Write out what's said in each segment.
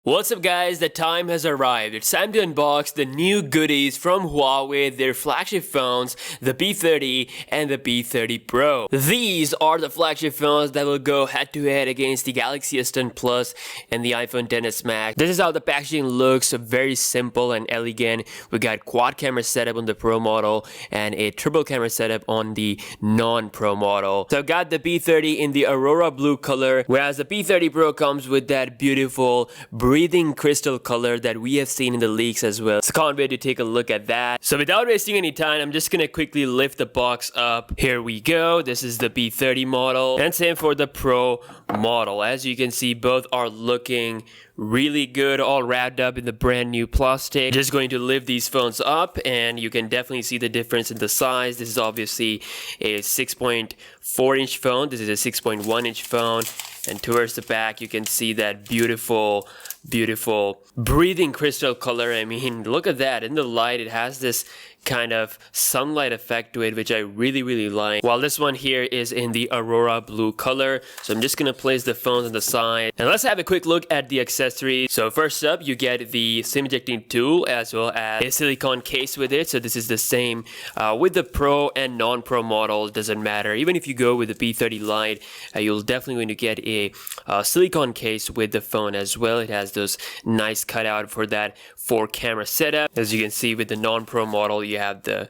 What's up guys, the time has arrived. It's time to unbox the new goodies from Huawei, their flagship phones, the P30 and the P30 Pro. These are the flagship phones that will go head to head against the Galaxy S10 Plus and the iPhone XS Max. This is how the packaging looks, very simple and elegant. We got quad camera setup on the Pro model and a triple camera setup on the non-Pro model. So I've got the P30 in the Aurora blue color, whereas the P30 Pro comes with that beautiful breathing crystal color that we have seen in the leaks as well. So can't wait to take a look at that. So without wasting any time, I'm just gonna quickly lift the box up. Here we go. This is the P30 model and same for the Pro model. As you can see, both are looking really good, all wrapped up in the brand new plastic. Just going to lift these phones up and you can definitely see the difference in the size. This is obviously a 6.4 inch phone. This is a 6.1 inch phone. And towards the back, you can see that beautiful breathing crystal color. I mean, look at that. In the light, it has this kind of sunlight effect to it, which I really like. While this one here is in the Aurora blue color. So I'm just gonna place the phones on the side. And let's have a quick look at the accessories. So first up, you get the SIM ejecting tool as well as a silicone case with it. So this is the same with the Pro and non-Pro model. Doesn't matter. Even if you go with the P30 Lite, you'll definitely going to get a silicone case with the phone as well. It has those nice cutout for that 4-camera setup. As you can see with the non-Pro model, you have the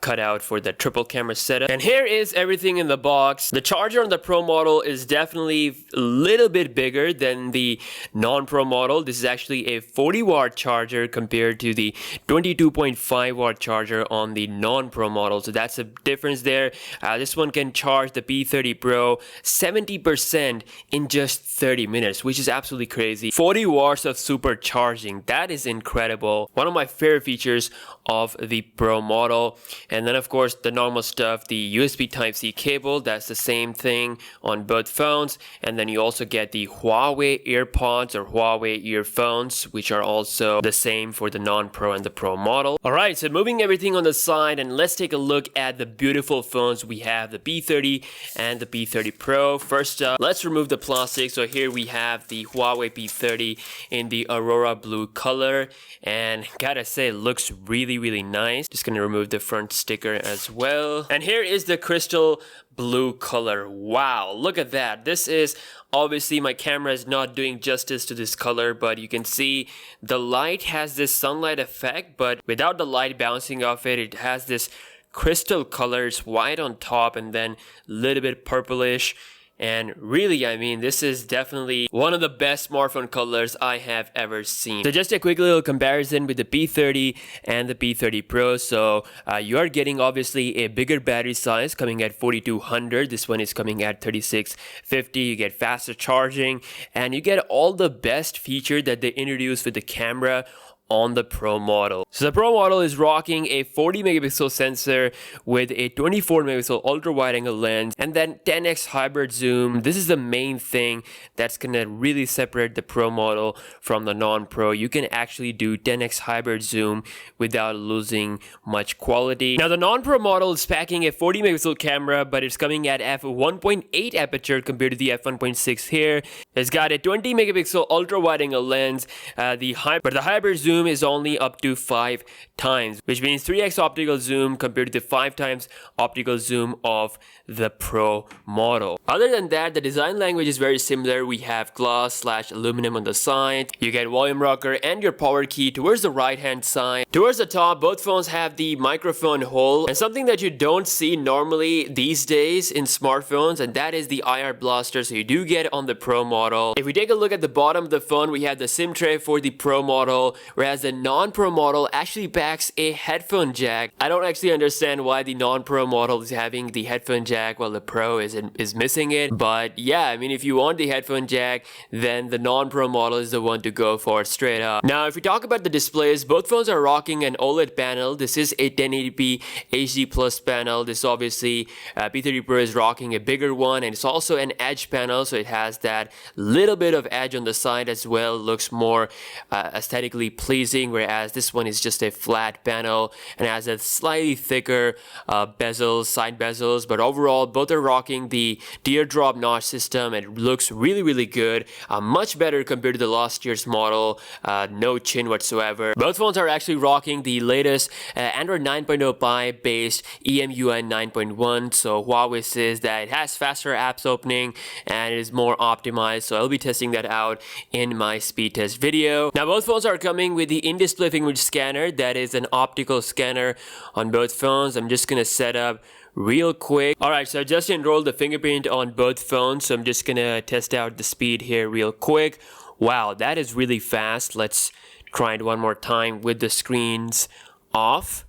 cutout for the triple camera setup. And here is everything in the box. The charger on the Pro model is definitely a little bit bigger than the non-Pro model. This is actually a 40-watt charger compared to the 22.5-watt charger on the non-Pro model. So that's a difference there. This one can charge the P30 Pro 70% in just 30 minutes, which is absolutely crazy. 40 watts of supercharging. That is incredible. One of my favorite features of the Pro model. And then of course the normal stuff, the USB Type-C cable, that's the same thing on both phones. And then you also get the Huawei AirPods or Huawei earphones, which are also the same for the non-Pro and the Pro model. Alright, so moving everything on the side, and let's take a look at the beautiful phones we have, the P30 and the P30 Pro. First up, let's remove the plastic. So here we have the Huawei P30 in the Aurora blue color, and gotta say, it looks really nice. Just gonna remove the front sticker as well. And here is the crystal blue color. Wow, look at that. This is obviously, my camera is not doing justice to this color, but you can see the light has this sunlight effect, but without the light bouncing off it, it has this crystal colors, white on top and then a little bit purplish. And really, I mean, this is definitely one of the best smartphone colors I have ever seen. So just a quick little comparison with the P30 and the P30 Pro. So you are getting obviously a bigger battery size coming at 4200. This one is coming at 3650. You get faster charging and you get all the best feature that they introduced with the camera on the Pro model. So the Pro model is rocking a 40 megapixel sensor with a 24 megapixel ultra wide angle lens and then 10x hybrid zoom. This is the main thing that's gonna really separate the Pro model from the non-Pro. You can actually do 10x hybrid zoom without losing much quality. Now the non-Pro model is packing a 40 megapixel camera, but it's coming at f1.8 aperture compared to the f1.6 here. It's got a 20 megapixel ultra wide angle lens. But the hybrid zoom is only up to 5 times, which means 3x optical zoom compared to the 5 times optical zoom of the Pro model. Other than that, the design language is very similar. We have glass/aluminum on the side. You get volume rocker and your power key towards the right hand side. Towards the top, both phones have the microphone hole, and something that you don't see normally these days in smartphones, and that is the IR blaster. So you do get on the Pro model. If we take a look at the bottom of the phone, we have the SIM tray for the Pro model, whereas the non-Pro model actually packs a headphone jack. I don't actually understand why the non-Pro model is having the headphone jack while the Pro is missing it. But yeah, I mean, if you want the headphone jack, then the non-Pro model is the one to go for straight up. Now, if we talk about the displays, both phones are rocking an OLED panel. This is a 1080p HD Plus panel. This obviously, P30 Pro is rocking a bigger one, and it's also an edge panel, so it has that little bit of edge on the side as well. Looks more aesthetically pleasing pleasing, whereas this one is just a flat panel and has a slightly thicker bezels, side bezels. But overall, both are rocking the teardrop notch system. It looks really good, much better compared to the last year's model. No chin whatsoever. Both phones are actually rocking the latest Android 9.0 Pie based EMUI 9.1. So Huawei says that it has faster apps opening and it is more optimized. So I'll be testing that out in my speed test video. Now both phones are coming with the in-display fingerprint scanner. That is an optical scanner on both phones. I'm just gonna set up real quick. Alright, so I just enrolled the fingerprint on both phones. So I'm just gonna test out the speed here real quick. Wow, that is really fast. Let's try it one more time with the screens off.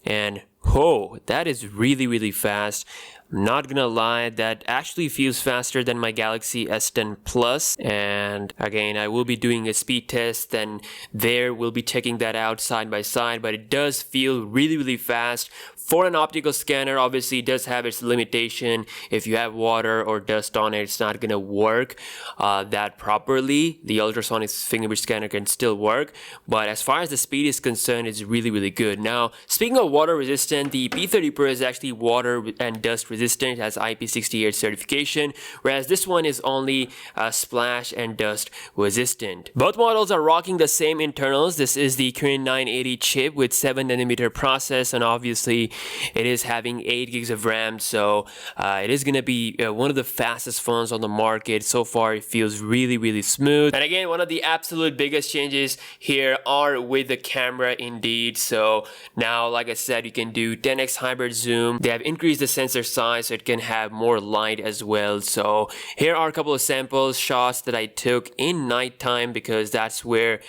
And oh, that is really fast. I'm not gonna lie, that actually feels faster than my Galaxy S10 Plus. And again, I will be doing a speed test, and there we'll be checking that out side by side, but it does feel really fast. For an optical scanner, obviously it does have its limitation. If you have water or dust on it, it's not gonna work that properly. The ultrasonic fingerprint scanner can still work, but as far as the speed is concerned, it's really good. Now, speaking of water resistant, the P30 Pro is actually water and dust resistant. It has IP68 certification, whereas this one is only splash and dust resistant. Both models are rocking the same internals. This is the Kirin 980 chip with 7nm process, and obviously it is having 8 gigs of RAM, so it is gonna be one of the fastest phones on the market. So far it feels really smooth. And again, one of the absolute biggest changes here are with the camera indeed. So now, like I said, you can do 10x hybrid zoom. They have increased the sensor size so it can have more light as well. So here are a couple of sample shots that I took in nighttime, because that's where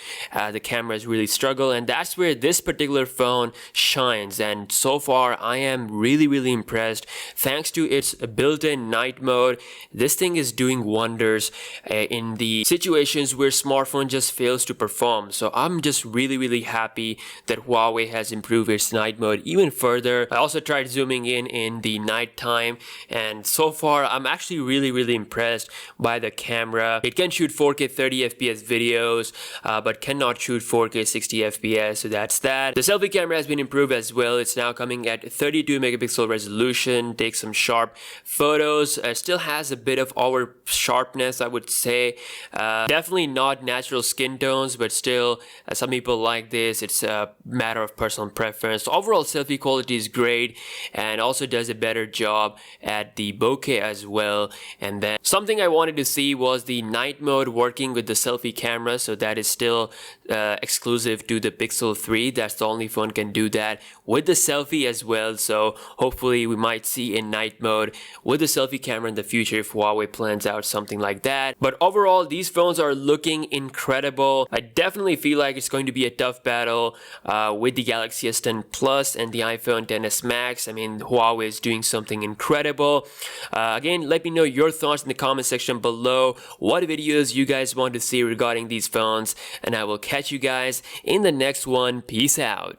the cameras really struggle, and that's where this particular phone shines. And so far I am really impressed. Thanks to its built-in night mode, this thing is doing wonders in the situations where smartphone just fails to perform. So I'm just really happy that Huawei has improved its night mode even further. I also tried zooming in the night time, and so far I'm actually really impressed by the camera. It can shoot 4K 30 FPS videos, but cannot shoot 4K 60 FPS, so that's that. The selfie camera has been improved as well. It's now coming at 32 megapixel resolution, takes some sharp photos, still has a bit of over sharpness, I would say. Definitely not natural skin tones, but still some people like this. It's a matter of personal preference. Overall selfie quality is great, and also does a better job at the bokeh as well. And then something I wanted to see was the night mode working with the selfie camera, so that is still exclusive to the Pixel 3. That's the only phone can do that with the selfie as well. So hopefully we might see in night mode with the selfie camera in the future if Huawei plans out something like that. But overall, these phones are looking incredible. I definitely feel like it's going to be a tough battle with the Galaxy S10 Plus and the iPhone XS Max. I mean, Huawei is doing something incredible. Again, let me know your thoughts in the comment section below. What videos you guys want to see regarding these phones, and I will catch you guys in the next one. Peace out.